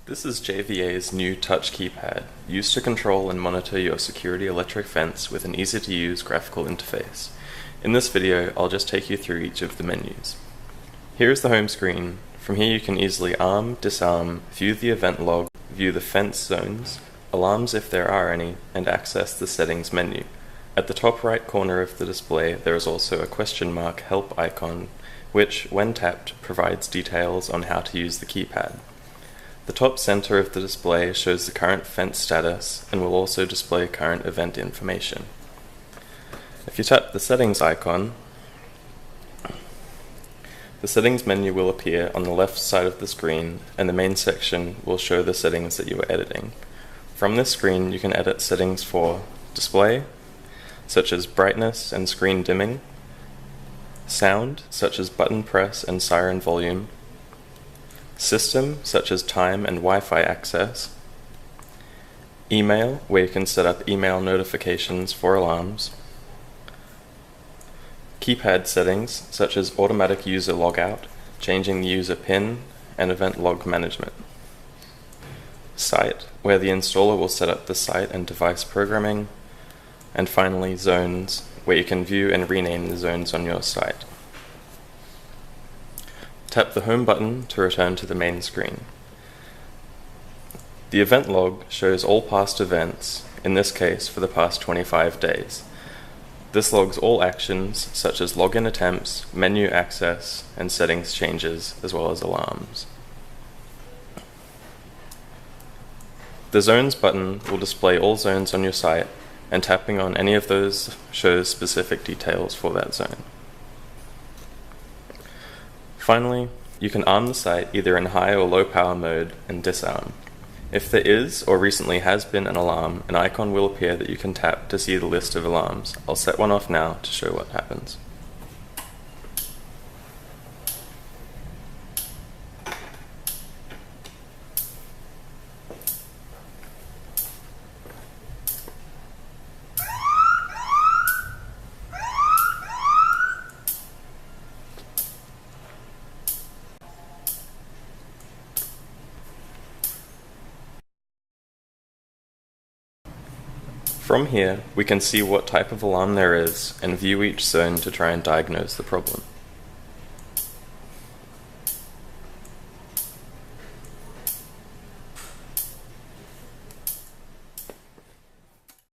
This is JVA's new Touch Keypad, used to control and monitor your security electric fence with an easy-to-use graphical interface. In this video, I'll just take you through each of the menus. Here is the home screen. From here you can easily arm, disarm, view the event log, view the fence zones, alarms if there are any, and access the settings menu. At the top right corner of the display there is also a question mark help icon, which, when tapped, provides details on how to use the keypad. The top center of the display shows the current fence status and will also display current event information. If you tap the settings icon, the settings menu will appear on the left side of the screen, and the main section will show the settings that you are editing. From this screen you can edit settings for display, such as brightness and screen dimming, sound, such as button press and siren volume, system, such as time and Wi-Fi access, email, where you can set up email notifications for alarms, keypad settings, such as automatic user logout, changing the user PIN, and event log management, site, where the installer will set up the site and device programming, and finally zones, where you can view and rename the zones on your site. Tap the Home button to return to the main screen. The event log shows all past events, in this case for the past 25 days. This logs all actions such as login attempts, menu access, and settings changes, as well as alarms. The Zones button will display all zones on your site, and tapping on any of those shows specific details for that zone. Finally, you can arm the site either in high or low power mode and disarm. If there is or recently has been an alarm, an icon will appear that you can tap to see the list of alarms. I'll set one off now to show what happens. From here, we can see what type of alarm there is and view each zone to try and diagnose the problem.